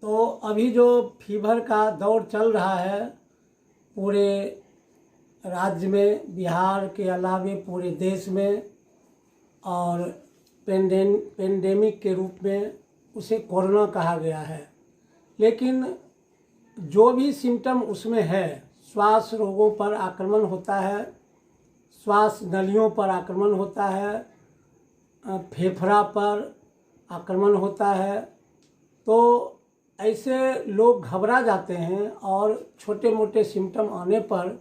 तो अभी जो फीवर का दौर चल रहा है पूरे राज्य में, बिहार के अलावे पूरे देश में, और पेंडेमिक के रूप में उसे कोरोना कहा गया है। लेकिन जो भी सिम्टम उसमें है, श्वास रोगों पर आक्रमण होता है, श्वास नलियों पर आक्रमण होता है, फेफड़ा पर आक्रमण होता है, तो ऐसे लोग घबरा जाते हैं और छोटे मोटे सिम्टम आने पर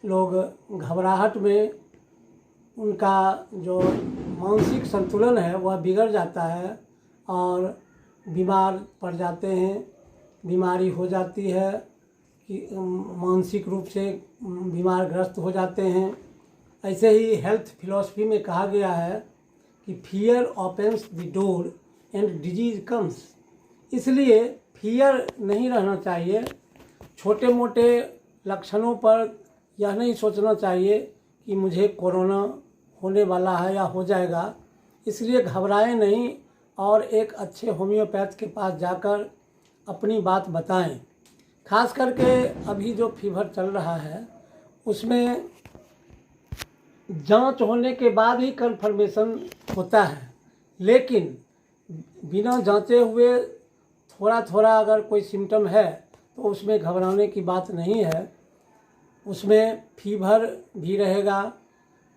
लोग घबराहट में उनका जो मानसिक संतुलन है वह बिगड़ जाता है और बीमार पड़ जाते हैं, बीमारी हो जाती है कि मानसिक रूप से बीमारग्रस्त हो जाते हैं। ऐसे ही हेल्थ फिलॉसफी में कहा गया है कि fear opens the door and disease comes. इसलिए फियर नहीं रहना चाहिए। छोटे मोटे लक्षणों पर यह नहीं सोचना चाहिए कि मुझे कोरोना होने वाला है या हो जाएगा, इसलिए घबराएं नहीं और एक अच्छे होम्योपैथ के पास जाकर अपनी बात बताएं। खास करके अभी जो फीवर चल रहा है उसमें जांच होने के बाद ही कन्फर्मेशन होता है, लेकिन बिना जांचे हुए थोड़ा थोड़ा अगर कोई सिम्टम है तो उसमें घबराने की बात नहीं है। उसमें फीवर भी रहेगा,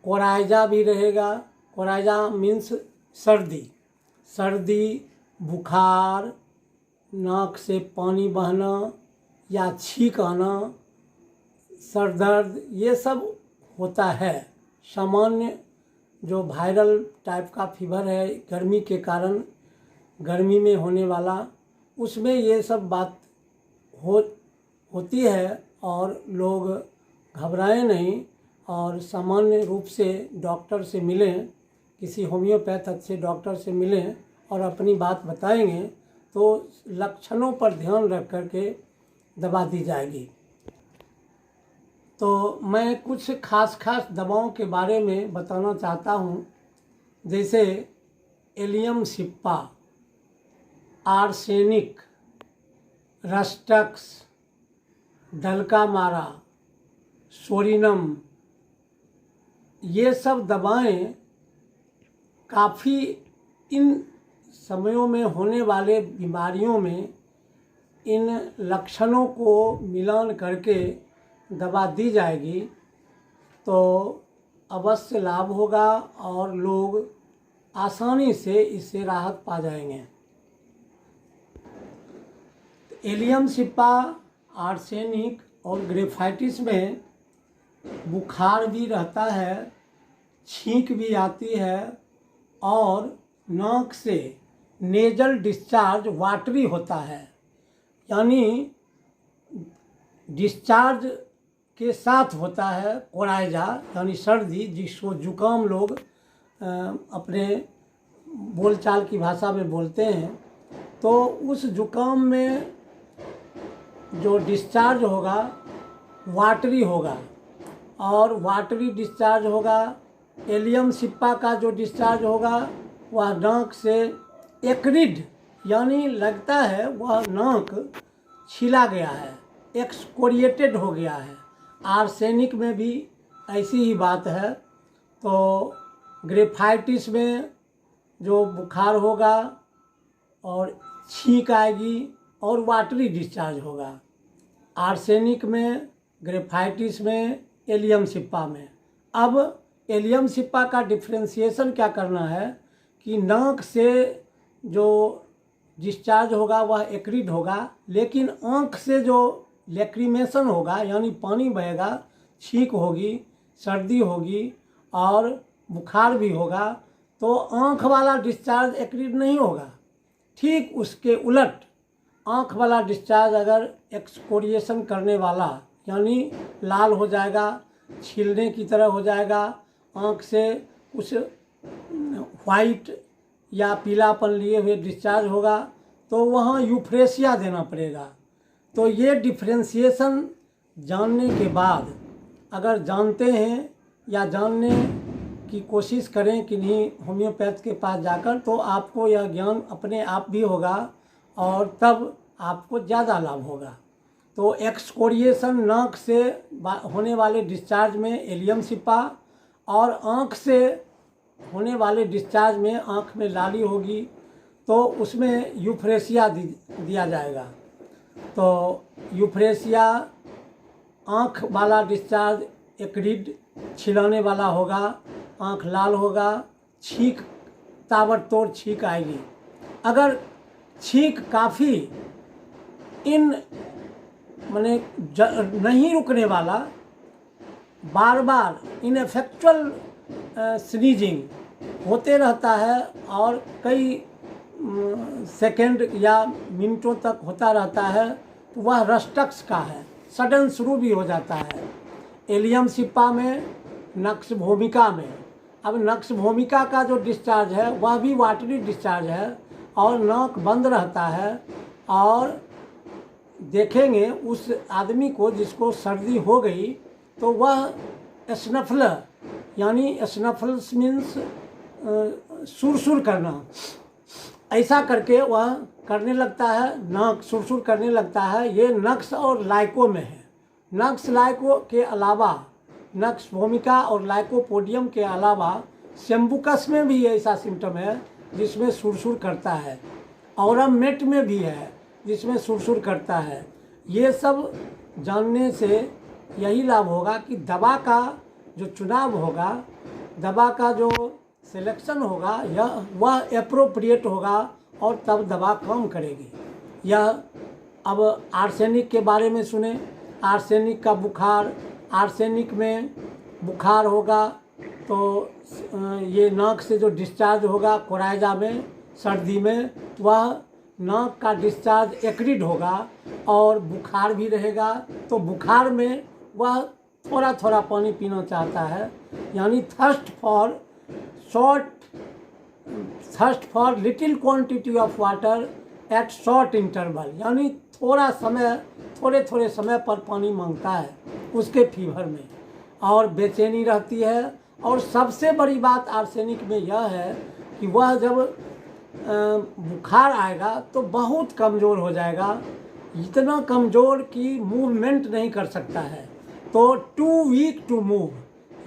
कोराइजा भी रहेगा। कोराइजा मीन्स सर्दी, बुखार, नाक से पानी बहना या छींक आना, सर दर्द, ये सब होता है। सामान्य जो वायरल टाइप का फीवर है गर्मी के कारण, गर्मी में होने वाला, उसमें ये सब बात होती है और लोग घबराएं नहीं और सामान्य रूप से डॉक्टर से मिलें, किसी होम्योपैथ अच्छे डॉक्टर से मिलें और अपनी बात बताएंगे तो लक्षणों पर ध्यान रख कर के दवा दी जाएगी। तो मैं कुछ खास दवाओं के बारे में बताना चाहता हूँ, जैसे allium cepa, arsenic, rhus tox, dulcamara, psorinum, ये सब दवाएं काफ़ी इन समयों में होने वाले बीमारियों में इन लक्षणों को मिलान करके दवा दी जाएगी तो अवश्य लाभ होगा और लोग आसानी से इससे राहत पा जाएंगे। एलियम सिप्पा, आर्सेनिक और ग्रेफाइटिस में बुखार भी रहता है, छींक भी आती है और नाक से नेजल डिस्चार्ज वाटरी होता है, यानी डिस्चार्ज के साथ होता है कोराइजा यानी सर्दी, जिसको जुकाम लोग अपने बोलचाल की भाषा में बोलते हैं। तो उस जुकाम में जो डिस्चार्ज होगा वाटरी होगा और वाटरी डिस्चार्ज होगा। एलियम सिप्पा का जो डिस्चार्ज होगा वह नाक से एक्रिड, यानी लगता है वह नाक छिला गया है, एक्सकोरिएटेड हो गया है। आर्सेनिक में भी ऐसी ही बात है। तो ग्रेफाइटिस में जो बुखार होगा और छींक आएगी और वाटरी डिस्चार्ज होगा। आर्सेनिक में, ग्रेफाइटिस में, एलियम सिप्पा में। अब एलियम सिप्पा का डिफ्रेंशिएशन क्या करना है कि नाक से जो डिस्चार्ज होगा वह एक्रिड होगा, लेकिन आँख से जो लैक्रिमेशन होगा यानी पानी बहेगा, छींक होगी, सर्दी होगी और बुखार भी होगा, तो आँख वाला डिस्चार्ज एक्रिड नहीं होगा। ठीक उसके उलट आँख वाला डिस्चार्ज अगर एक्सकोरिएशन करने वाला यानी लाल हो जाएगा, छीलने की तरह हो जाएगा, आँख से कुछ वाइट या पीलापन लिए हुए डिस्चार्ज होगा, तो वहाँ यूफ्रेसिया देना पड़ेगा। तो ये डिफ्रेंशिएशन जानने के बाद अगर जानते हैं या जानने की कोशिश करें किन्हीं होम्योपैथ के पास जाकर, तो आपको यह ज्ञान अपने आप भी होगा और तब आपको ज़्यादा लाभ होगा। तो एक्सकोरिएशन नाक से होने वाले डिस्चार्ज में एलियम सिपा, और आँख से होने वाले डिस्चार्ज में आँख में लाली होगी तो उसमें यूफ्रेसिया दिया जाएगा। तो यूफ्रेसिया आँख वाला डिस्चार्ज एक्रिड छिलाने वाला होगा, आँख लाल होगा, छींक ताबड़तोड़ छींक आएगी। अगर छींक काफ़ी माने नहीं रुकने वाला, बार बार इनफेक्चुअल स्नीजिंग होते रहता है और कई सेकंड या मिनटों तक होता रहता है, तो वह रस्टक्स का है, सडन शुरू भी हो जाता है। एलियम सिपा में, नक्स भूमिका में, अब नक्स भूमिका का जो डिस्चार्ज है वह भी वाटरी डिस्चार्ज है और नाक बंद रहता है। और देखेंगे उस आदमी को जिसको सर्दी हो गई तो वह स्नफलर, यानी स्नफल्स मीन्स सुरसुर करना, ऐसा करके वह करने लगता है, नाक सुरसुर करने लगता है। ये नक्स और लाइको में है। नक्स लाइको के अलावा, नक्स भूमिका और लाइकोपोडियम के अलावा सेम्बुकस में भी ऐसा सिम्टम है जिसमें सुरसुर करता है, और मेट में भी है जिसमें सुरसुर करता है। ये सब जानने से यही लाभ होगा कि दवा का जो चुनाव होगा, दवा का जो सिलेक्शन होगा, वह एप्रोप्रिएट होगा और तब दवा काम करेगी। यह अब आर्सेनिक के बारे में सुने। आर्सेनिक का बुखार, आर्सेनिक में बुखार होगा तो ये नाक से जो डिस्चार्ज होगा कोराइजा में, सर्दी में, वह नाक का डिस्चार्ज एक्रिड होगा और बुखार भी रहेगा। तो बुखार में वह थोड़ा थोड़ा पानी पीना चाहता है, यानी thirst for little quantity of water at short interval, यानी थोड़ा समय, थोड़े थोड़े समय पर पानी मांगता है उसके फीवर में, और बेचैनी रहती है। और सबसे बड़ी बात आर्सेनिक में यह है कि वह जब बुखार आएगा तो बहुत कमज़ोर हो जाएगा, इतना कमज़ोर कि मूवमेंट नहीं कर सकता है, तो टू वीक टू मूव,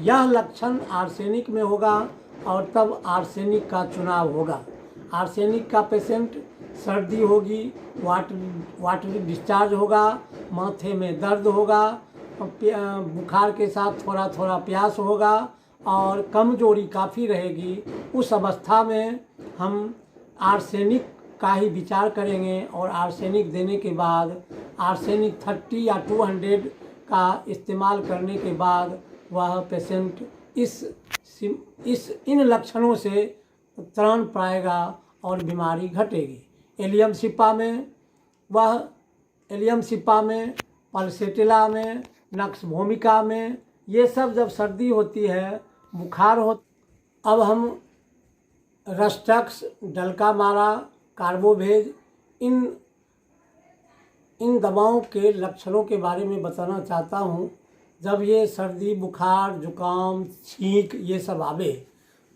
यह लक्षण आर्सेनिक में होगा और तब आर्सेनिक का चुनाव होगा। आर्सेनिक का पेशेंट, सर्दी होगी, वाटरी डिस्चार्ज होगा, माथे में दर्द होगा, बुखार के साथ थोड़ा थोड़ा प्यास होगा और कमजोरी काफ़ी रहेगी। उस अवस्था में हम आर्सेनिक का ही विचार करेंगे और आर्सेनिक देने के बाद, आर्सेनिक 30 या 200 का इस्तेमाल करने के बाद वह पेशेंट इन लक्षणों से त्राण पाएगा और बीमारी घटेगी। एलियम सिपा में, पल्सेटिला में, नक्स भूमिका में, ये सब जब सर्दी होती है, बुखार हो, अब हम रस्टक्स, डलका मारा, कार्बोवेज, इन दवाओं के लक्षणों के बारे में बताना चाहता हूँ। जब ये सर्दी, बुखार, जुकाम, छींक ये सब आवे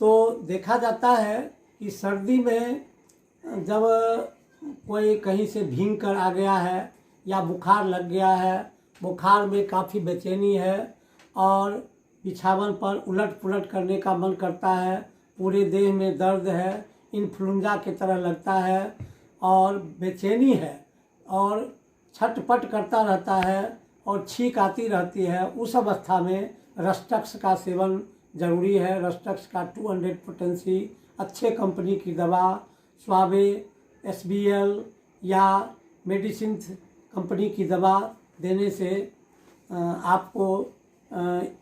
तो देखा जाता है कि सर्दी में जब कोई कहीं से भीग कर आ गया है या बुखार लग गया है, बुखार में काफ़ी बेचैनी है और बिछावन पर उलट पुलट करने का मन करता है, पूरे देह में दर्द है, इन्फ्लुएंजा की तरह लगता है और बेचैनी है और छटपट करता रहता है और छींक आती रहती है, उस अवस्था में रस्टक्स का सेवन ज़रूरी है। रस्टक्स का 200 पोटेंसी अच्छे कंपनी की दवा, स्वाबे, SBL या मेडिसिन कंपनी की दवा देने से आपको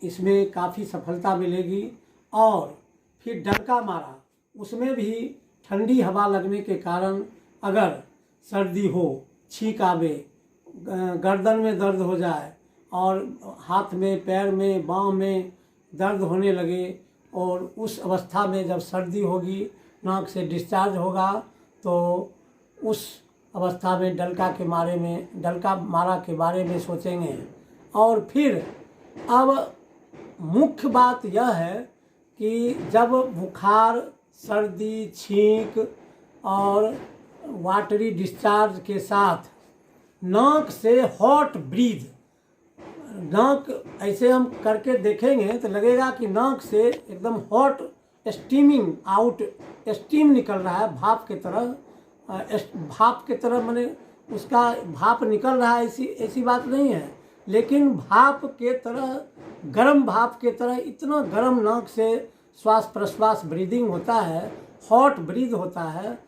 इसमें काफ़ी सफलता मिलेगी। और फिर डलका मारा, उसमें भी ठंडी हवा लगने के कारण अगर सर्दी हो, छींक आवे, गर्दन में दर्द हो जाए और हाथ में, पैर में, बाँह में दर्द होने लगे, और उस अवस्था में जब सर्दी होगी, नाक से डिस्चार्ज होगा, तो उस अवस्था में डलका मारा के बारे में सोचेंगे। और फिर अब मुख्य बात यह है कि जब बुखार, सर्दी, छींक और वाटरी डिस्चार्ज के साथ नाक से हॉट ब्रीथ, नाक ऐसे हम करके देखेंगे तो लगेगा कि नाक से एकदम हॉट स्टीमिंग आउट, स्टीम निकल रहा है भाप के तरह, भाप के तरह माने उसका भाप निकल रहा है, ऐसी ऐसी बात नहीं है, लेकिन भाप के तरह, गर्म भाप के तरह इतना गर्म नाक से श्वास प्रश्वास ब्रीदिंग होता है, हॉट ब्रीथ होता है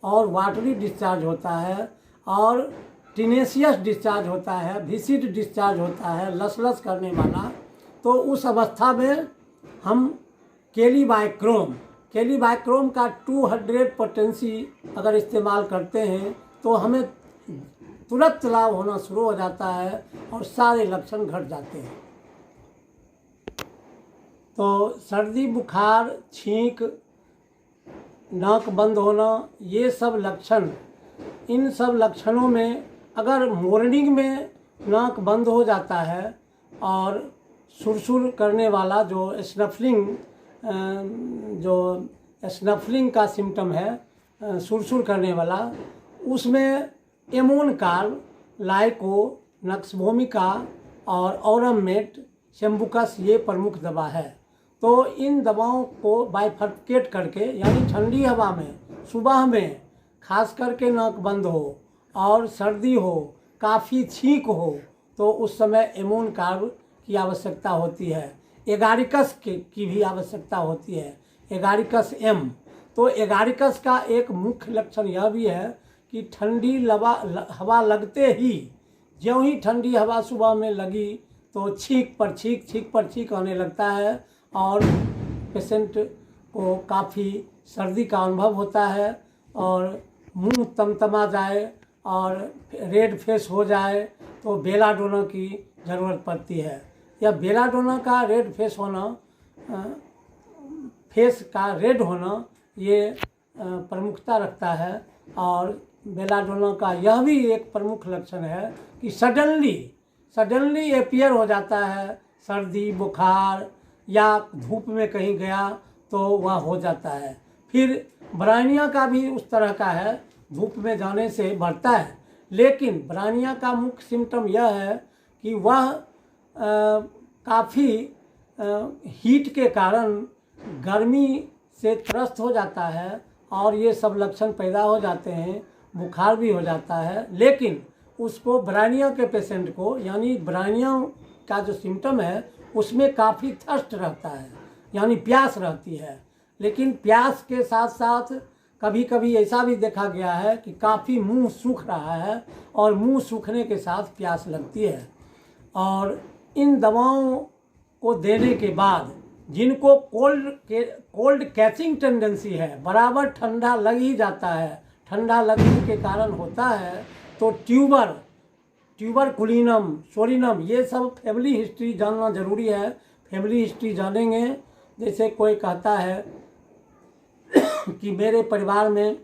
और वाटरी डिस्चार्ज होता है और टिनेसियस डिस्चार्ज होता है, विसिड डिस्चार्ज होता है, लस करने वाला। तो उस अवस्था में हम केलीबाइक्रोम का 200 पोटेंसी अगर इस्तेमाल करते हैं तो हमें तुरंत लाभ होना शुरू हो जाता है और सारे लक्षण घट जाते हैं। तो सर्दी बुखार, छींक, नाक बंद होना, ये सब लक्षण, इन सब लक्षणों में अगर मॉर्निंग में नाक बंद हो जाता है और सुरसुर करने वाला जो स्नफलिंग का सिम्टम है, सुरसुर करने वाला, उसमें एमोनकार्ब, लाइको, नक्सभोमिका और औरममेट, शेम्बुकस ये प्रमुख दवा है। तो इन दवाओं को बाइफर्केट करके, यानी ठंडी हवा में सुबह में खास करके नाक बंद हो और सर्दी हो, काफ़ी छींक हो, तो उस समय एमोनकार्ब की आवश्यकता होती है। एगारिकस की भी आवश्यकता होती है, एगारिकस एम। तो एगारिकस का एक मुख्य लक्षण यह भी है कि ठंडी हवा लगते ही, ज्यों ही ठंडी हवा सुबह में लगी तो छींक पर छींक आने लगता है और पेशेंट को काफ़ी सर्दी का अनुभव होता है और मुंह तमतमा जाए और रेड फेस हो जाए तो बेलाडोना की ज़रूरत पड़ती है। या बेलाडोना का रेड फेस होना, फेस का रेड होना, ये प्रमुखता रखता है। और बेलाडोना का यह भी एक प्रमुख लक्षण है कि सडनली अपीयर हो जाता है, सर्दी बुखार या धूप में कहीं गया तो वह हो जाता है। फिर ब्रायनिया का भी उस तरह का है, धूप में जाने से बढ़ता है, लेकिन ब्रायनिया का मुख्य सिम्टम यह है कि वह काफ़ी हीट के कारण गर्मी से त्रस्त हो जाता है और ये सब लक्षण पैदा हो जाते हैं, बुखार भी हो जाता है। लेकिन उसको ब्रायनिया के पेशेंट को, यानी ब्रायनिया का जो सिम्टम है उसमें काफ़ी थर्स्ट रहता है, यानी प्यास रहती है। लेकिन प्यास के साथ साथ कभी कभी ऐसा भी देखा गया है कि काफ़ी मुंह सूख रहा है और मुंह सूखने के साथ प्यास लगती है। और इन दवाओं को देने के बाद जिनको कोल्ड कैचिंग टेंडेंसी है, बराबर ठंडा लग ही जाता है, ठंडा लगने के कारण होता है, तो ट्यूबरकुलिनम, सोरिनम, ये सब फैमिली हिस्ट्री जानना ज़रूरी है। फैमिली हिस्ट्री जानेंगे, जैसे कोई कहता है कि मेरे परिवार में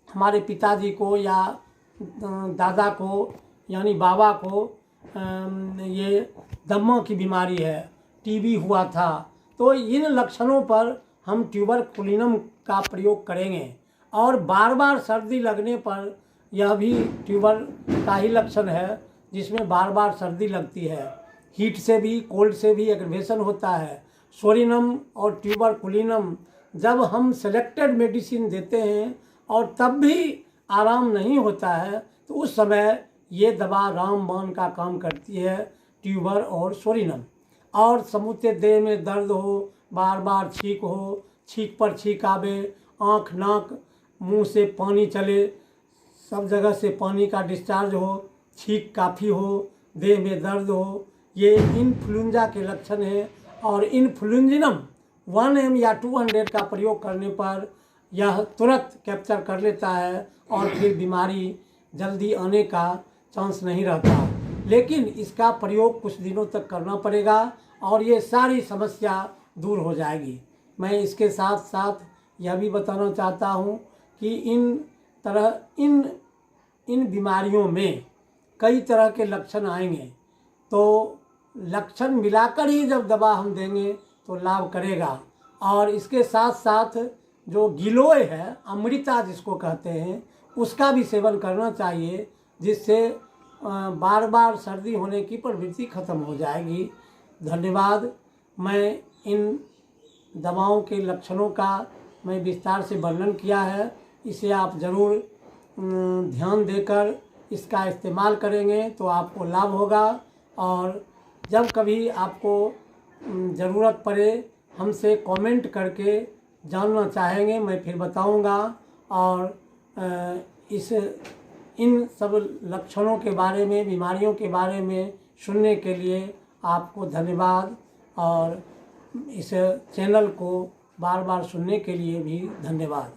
हमारे पिताजी को या दादा को, यानी बाबा को ये दम्मा की बीमारी है, टीबी हुआ था, तो इन लक्षणों पर हम ट्यूबरकुलिनम का प्रयोग करेंगे। और बार बार सर्दी लगने पर, यह भी ट्यूबर का ही लक्षण है जिसमें बार बार सर्दी लगती है, हीट से भी, कोल्ड से भी एग्रीवेशन होता है। सोरिनम और ट्यूबरकुलिनम जब हम सेलेक्टेड मेडिसिन देते हैं और तब भी आराम नहीं होता है, तो उस समय ये दवा रामबाण का काम करती है, ट्यूबर और सोरिनम। और समूचे देह में दर्द हो, बार बार छींक हो, छींक पर छींक आवे, आँख नाक मुंह से पानी चले, सब जगह से पानी का डिस्चार्ज हो, छींक काफ़ी हो, देह में दर्द हो, ये इन्फ्लुएंजा के लक्षण हैं। और इन्फ्लुएंजिनम 1 या 200 का प्रयोग करने पर यह तुरंत कैप्चर कर लेता है और फिर बीमारी जल्दी आने का चांस नहीं रहता। लेकिन इसका प्रयोग कुछ दिनों तक करना पड़ेगा और ये सारी समस्या दूर हो जाएगी। मैं इसके साथ साथ यह भी बताना चाहता हूँ कि इन बीमारियों में कई तरह के लक्षण आएंगे, तो लक्षण मिलाकर ही जब दवा हम देंगे तो लाभ करेगा। और इसके साथ साथ जो गिलोय है, अमृता जिसको कहते हैं, उसका भी सेवन करना चाहिए, जिससे बार बार सर्दी होने की प्रवृत्ति खत्म हो जाएगी। धन्यवाद। मैं इन दवाओं के लक्षणों का मैं विस्तार से वर्णन किया है, इसे आप ज़रूर ध्यान देकर इसका इस्तेमाल करेंगे तो आपको लाभ होगा। और जब कभी आपको ज़रूरत पड़े हमसे कमेंट करके जानना चाहेंगे, मैं फिर बताऊंगा। और इन सब लक्षणों के बारे में, बीमारियों के बारे में सुनने के लिए आपको धन्यवाद। और इस चैनल को बार बार सुनने के लिए भी धन्यवाद।